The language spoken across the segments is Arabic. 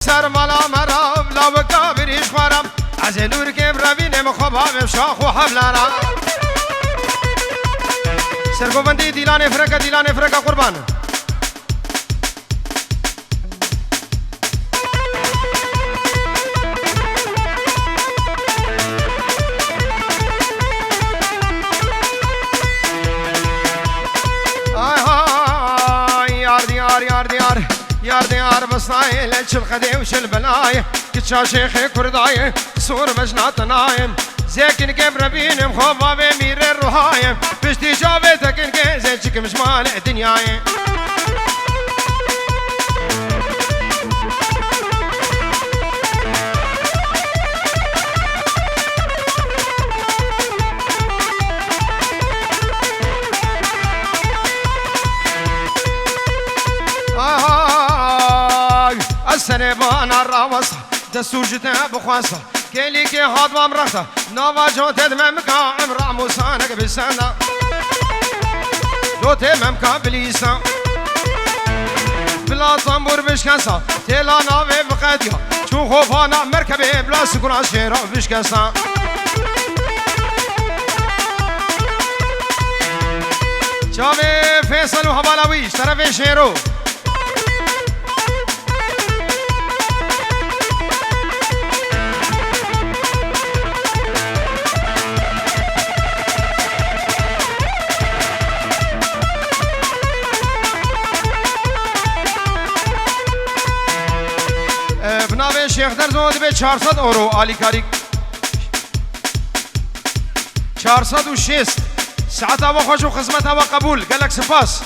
سر مالا مرام لا بكابريش مرام عزلور كيف ربيني مخباب شاخ وحبلانا سرقو بندي ديلاني فرقة قربان يار ديار بصاي ليش الخدي وش البلاي كتشا شيخي كرداي صور بجنات نايم زيكن كيف ربين مخوفا بمير الرهايم بشتي جابتك انكي زيتك مش مالع دنياي سنبان الراوسة دستور جتا بخواسة كيلي كي هاد وامرخة نوفا جو تدممكا عمرا موسانك بالسنة جو تدممكا بليسا بلا طنبور بشكسا تيلا نافي بقادية شو خوفانا مركبي بلا سكرا شيرا بشكسا شافي فيصل وهبالاويش طرفي شيرو شیخ در زود به 400 اورو عالی کاری 406 ساعت و خوش و خدمت و قبول قالك سپاس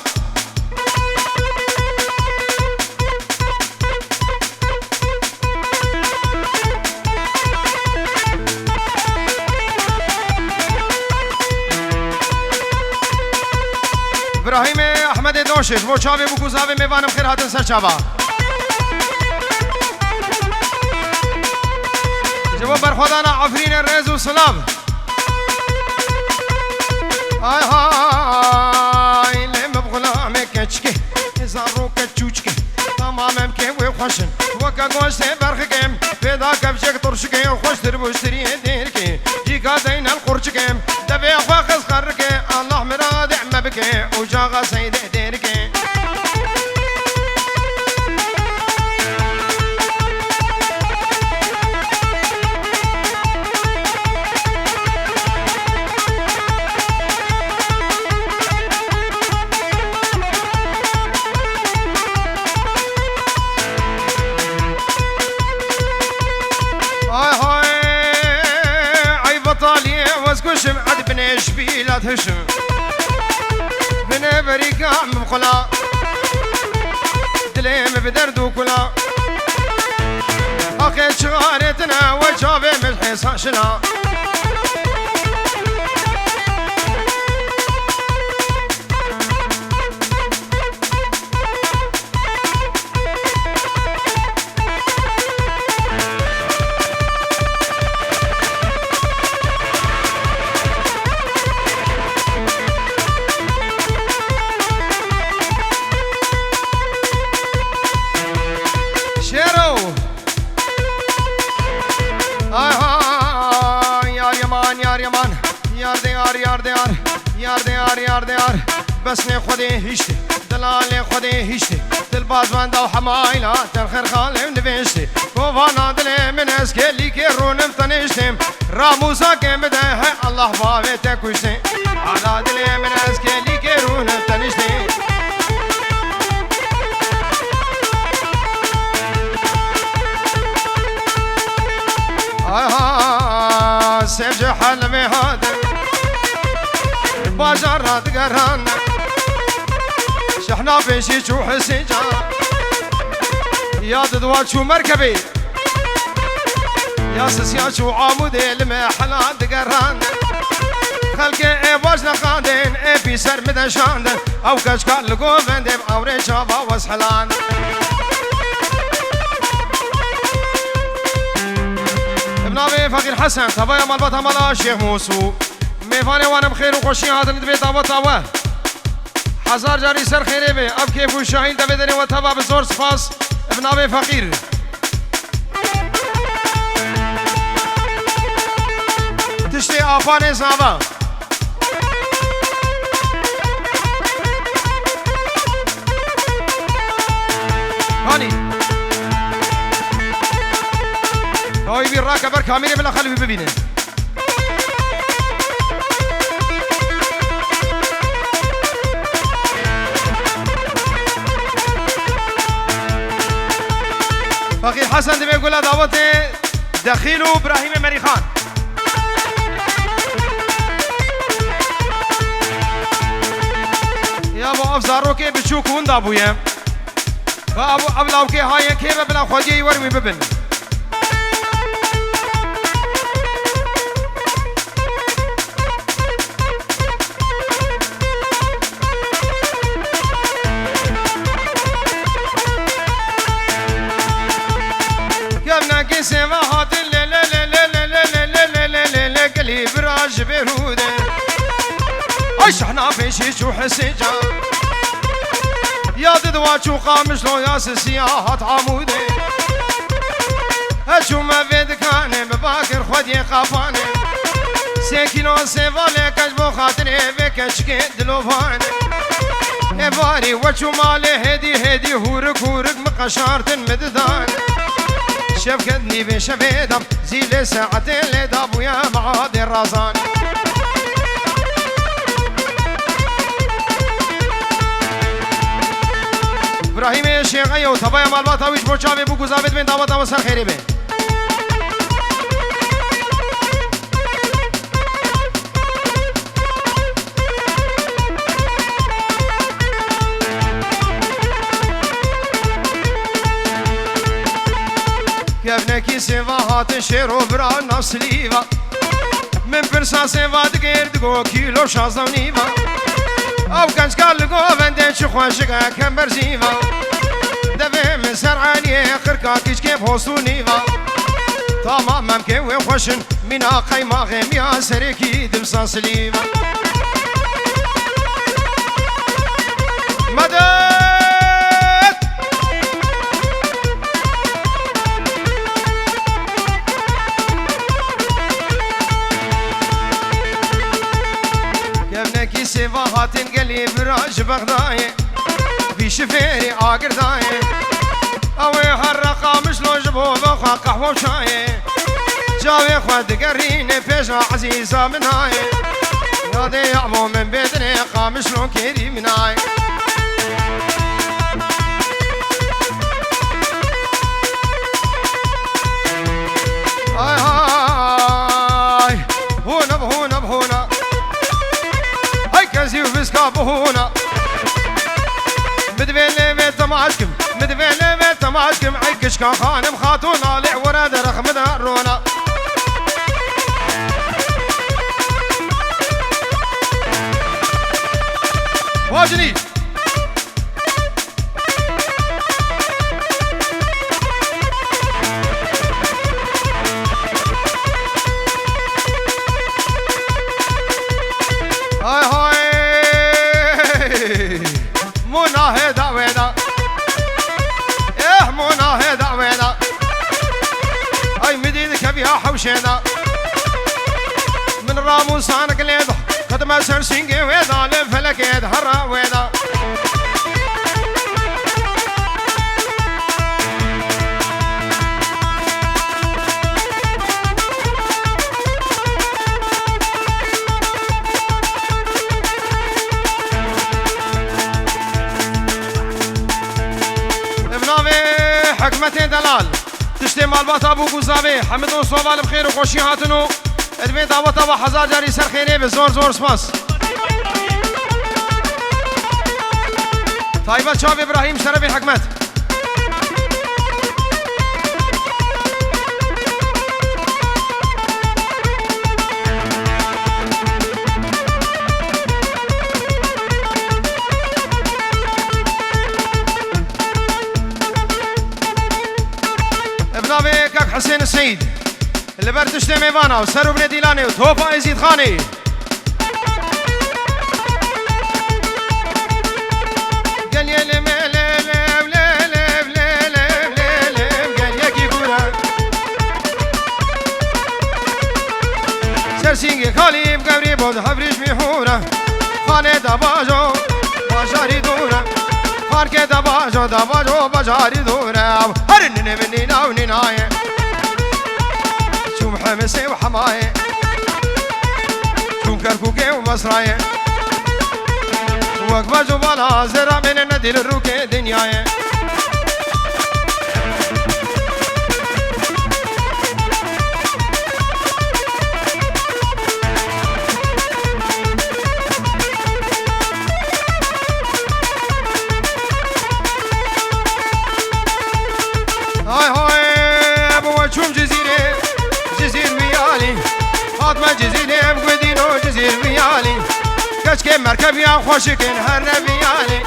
ابراهیم احمد دوشش موچاوی بگوزاوی میوانم خیر هاتن سرچاوا جواب برخودانا عفرین الرز و سلام آی های لیم بغلام کچکی زارو کچوچکی تمامم که وی خوشن وکا گوشت برخکم پیدا کبشک ترشکی خوش تر بوشتری دیرکی جیکا دین القرچکم دبی خواخز خرکی الله مراد عم بکی و جاغا سید دیرکی واسكوشم عد بنيش بيلا تهشم بني بريكا مبخلا دليم بدردو كلا اخي شغارتنا وجابي ملحيصا شلا یار دیار بس نه خودی هیچی دلال خودی هیچی دل بازمانده و حمایلا در خیر خالم نوشتی گوانا دل من از کلی که رونم تنشتیم راموزا که بده الله باوی تکوشتی علا دل من از کلی که رونم تنشتیم آها سیف جحل بهادم بازارات قران شحنا بيشي شو حسين جان يا ددوات شو مركبي يا سسيا شو عامودي لما حلان قران خلقي اي باجنا خاندين اي بي سر مدن شاندن او كشكال لقو فندب او ريشابا واسحلان ابن ابي فقير حسن تبايا مالبطا مالا شيخ موسو میفانه وانم خیر و خوشی هاتن دوی تاوه تاوه هزار جاری سر خیره به اب کیف و شاهین دوی دنی و تبا بزور سپاس ابن آبی فقیر خواني زابا هاني هاي بيراك بر كاميرا بلا خلي ببينه فقير حسن دي بيقول دعوته دخيلو ابراهيم مريخان يا ابو افزارو كي بتشوكون دابويا فابو ابلاو كي هاي كي بلا خوجي ورمي ببن سما هات لا لا لا لا لا لا لا لا لا لا لا قلي براج بيروده ايش احنا في شي شو حسيجا يا ددوا شو قامش لو يا سياحات عموده اشو ما بيد كان بباكر خدي قفاني سكينو سيفالي كجبو خاطري بكشكي دلوفاني اباري وشو مالي هدي هورك مقشارت مددان شفقتني بشفيدم زيل ساعتين لدابو يا معاد الرازان ابراهيم الشيخ ايو تبايا مالباتا ويش بوچاوي بو گزابت بين دعوتا وسر خيري بين ابنكي سيفا هات شيرو برا نفس ليفا من برسا سيفا دقير دقو كيلو شازم نيفا او كانش قال لقو بندين شخواشقا كم برزيفا دفع من سرعاني خركا كيش كيف هوسو نيفا تمام ممكن وخوشن من اقاي ما غيم يا سريكي دمسا سليفا مدد سيفا هاتن قلي براج بغداي في شفيري عاقر داي اوي هالرقا مش لو جبو بخا قهوة وشاي جاوي خود قرين فيجا عزيزة من هاي نادي يعمو من بيتني قامش لو كيري من هاي هاي هاي هونا بهونا بهونا كازي وبسكا بهونا مدبيلي بيت معشكم مدبيلي بيت معشكم عيكش كان خانم خاتونا لع وراد رخم دارونا واجني هاي هاي مناهدا ويدا ايه مناهدا ويدا اي مدينك بيها حوشينا من راموسانك ليدا قد ما سرسينجي ويدا لفلك يدهر ويدا حكمتين دلال تشتي مالبات ابو قزابي حمد وصوبال بخير وخوشي هاتنو ادمي دعوت ابو حزار جاري سر خيري بزور زور سپاس طيبة شاب ابراهيم شرفي حكمت كاك حسين السيد اللي برتشتي ميفانا وسرو بن ديلاني وتوفا يزيد خاني قال يا لم قال يا كيفورا سرسينجي خالي بقبري بود حفريش بحورة خاني دباجو بجاري دورة خاركي دباجو بجاري دورة هرنني مني ناوني ناي شوم حمسي وحماي شوم كركوكي ومصراي وقبا جبالا زرع من الندير الروكي دنياي جزيرة بقدينو جزير بيالي كشكي مركب يا خوشكين هربيالي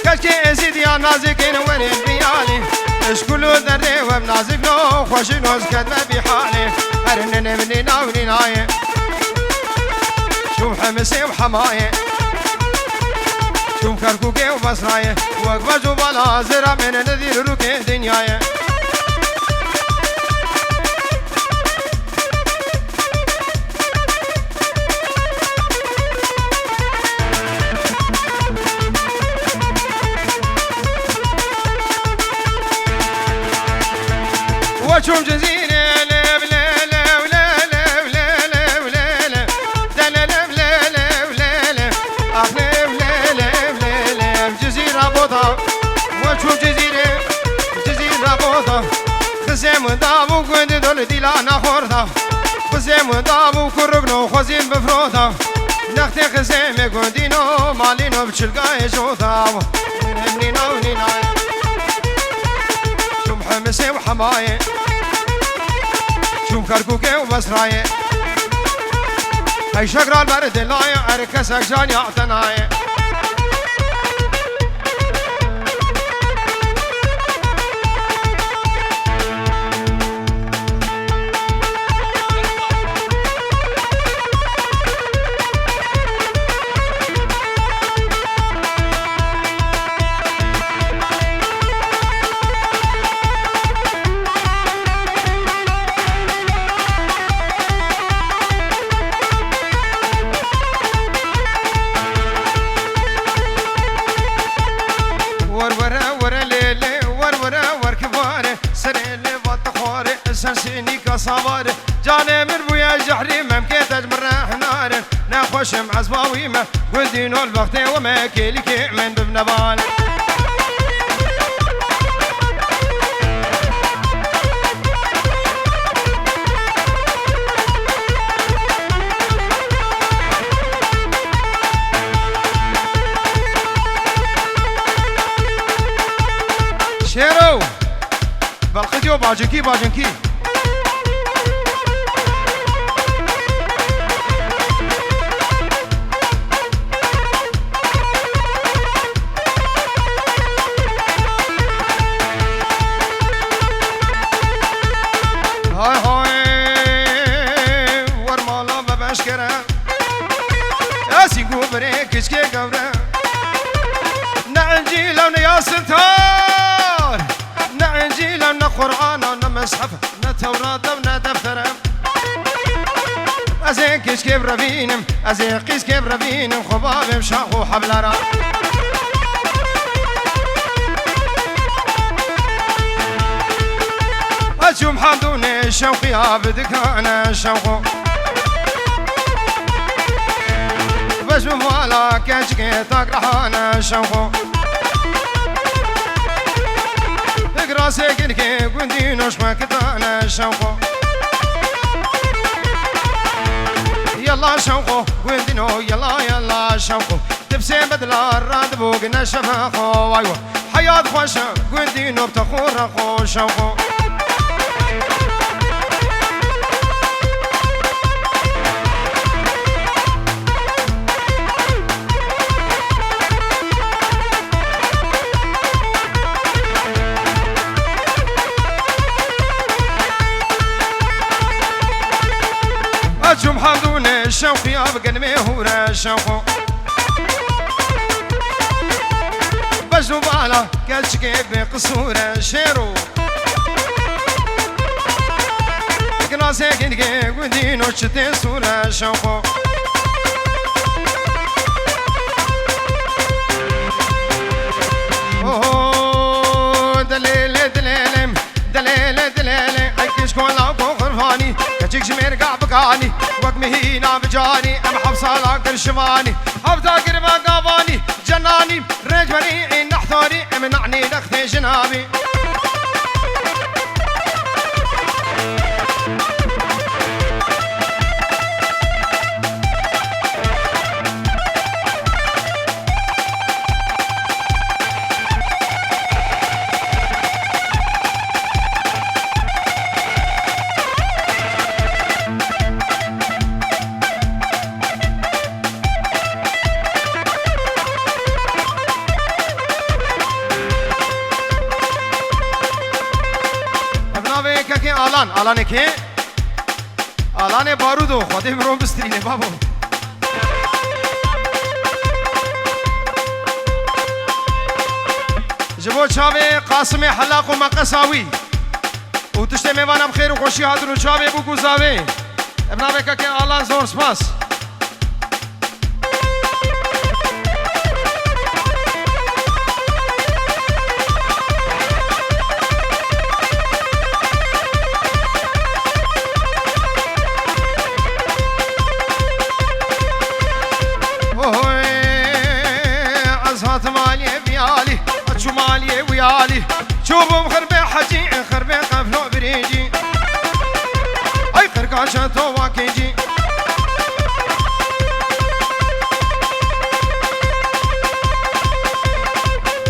كشكي ازيد يا نازكين وين بيالي اشكلو دري وبنازك لو خوش نوز كدمة بحالي هرنن مني ناوني ناي شوف حمسي وحماي شوف كركوكي وبصراي وقبا جبالا زرع من نذير روكي دنياي وشوم جزيرة لا لا لا ولا لا ولا لا ولا لا لا لا لا لا ولا لا أخ لا ولا لا ولا لا جزيرة بوطة وشوم جزيرة بوطة خزام دابو كنت دول ديلانا خورطة خزام دابو كرقنو خزين بفروطة نختي خزام كنتينو مالينو بتشلقاي شوطة نمنينا ونينا شوم حمسي وحماي شوم كركوكي وبصراي هاي شقرا البرد لاي عركسك جاني اعتناي صبر جاني من بويا جحري ممكن تجمر حنار ناخوش معزباوي ما قلدينو الوقت وما كيلك من ببنبال شيرو بالقديو باجنكي كشكي قبره نعنجي لو يا ستار نعنجي لو قرآن ونمصحف نتوراة وندفتر ازين كشكي بربينم ازين قيسكي بربينم خباب مشاخو حبلرا اشوم حمدوني شوقي عبدك انا شوقو بس بموالا كشكي تقرحانا شوقو اقرا سيكنكي قندي نشمك تانا شوقو يلا شوقو قندينو يلا شوقو تبسي بدلا الراد بوقنا شفاقو ايوه حياة خوشة قندينو بتخورقو شوقو أجم حمدوني الشوقي أبقى المهورة الشوقو بجنو بالا كالشكي بقصورة شيرو ساسه گنگه گودین و چته سوره شوخو دلیل دلیلم دلیل دلیل اکش کولا کو غرفانی کچک شمیر قابقانی وقت مهینا بجانی ام حفصالا کرشوانی حفظا قربا قابانی جناني رجبني نحثوري امنعني دختي جنابي آلانه که آلانه بارودو خودی مرون بسترینه بابو جبو چاوه قاسم حلاق و مقصاوی و تشت میوانم خیر و خوشی هاتون و چاوه بو گوزاوه ابناوه که آلان زور سپاس مالي ويالي شوفهم خربي حجي خربي قفلو بريجي اي قرقاشة واكيجي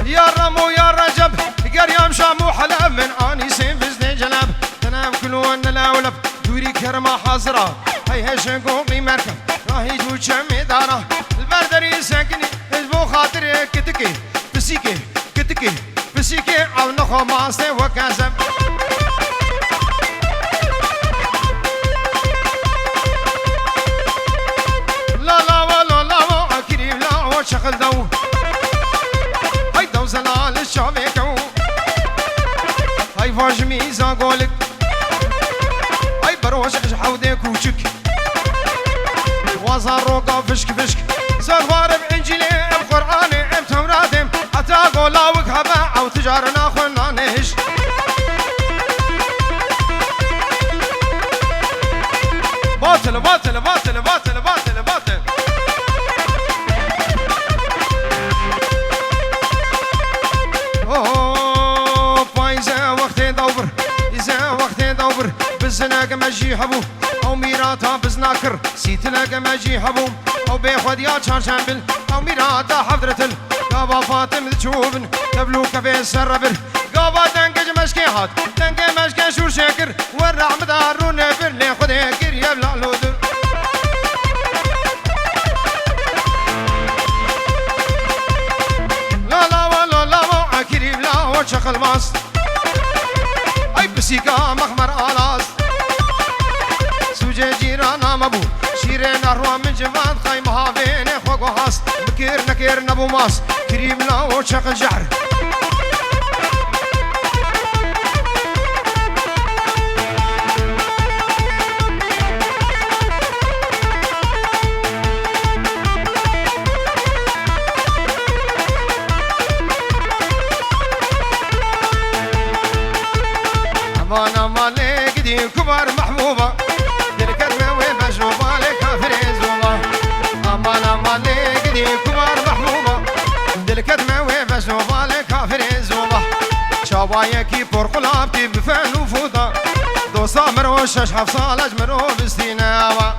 يا رمو يا رجب قريام شامو حلب من اني سين بزني جلب تنام كلون الاولب دوري كرمة حاضرة هي هشنقومي مركب راهي جو شمي دارة البردري ساكني حزبو خاطري كتكي بسيكي كتكي بسيكي او نخو ماسي وكازم لا لا ولا لا كريم لا وشغل دو هاي دو زلال الشابيكو هاي فاجمي زاقولك هاي بروش حودي كوشك وزار روقا فشك فشك زغوار بإنجيلي ام قرآني ام توراتي حتى قولا وكهبا او تجارنا خلنا نهش باطل باطل باطل باطل باطل باطل اوه بايزة وقتي دور إذا وقتي دور بزناق مجي حبو او ميراتا بزناكر سيتلاق مجي حبو او بيخود يا شارشامبل او ميراتا حضرة قابا فاطم تشوفن تبلو كفي السربر قابا تنقج مشكيحات تنقج مشكي شور شاكر والرحمة دارو نفر لي خدي كر يبلع لودر لا لا ولا لا ما كريم لا وشخل ماس اي بسيكا مخمر آلاس سوجي جيرانا مبو شيرين أروى من جفان خاي مهابين خوكو هاس بكير نكير نبو ماس كريم لا وشخل جعر أمانا مالي قديم كبار محبوبة الكلمة ومشروبة لكافر زوبة أمانا مالي قديم كبار محبوبة الكلمة ومشروبة لكافر زوبة شوايكي برقلابتي بفعل وفوضى دوسا مروش أشحف صالج مرو بستيناوة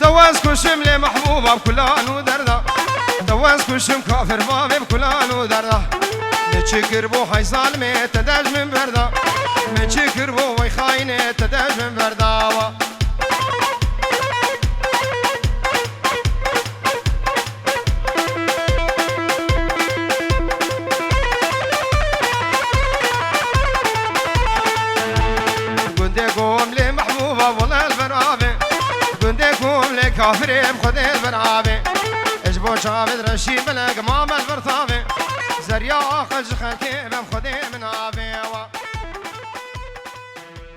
دواز كشم لي محبوبة بكلان ودردا دواز كشم كافر بابي بكلان ودردا متشكر بو هاي ظالمي تداج من بردا متشكر بو هاي خايني تداج من بردا قد قوم لي محبوبة والله البرابي مظلوم لكافري بخدي برابي اجبو شابد رشي بلق مامل برثابي زريا خلج خلكي بخدي منابي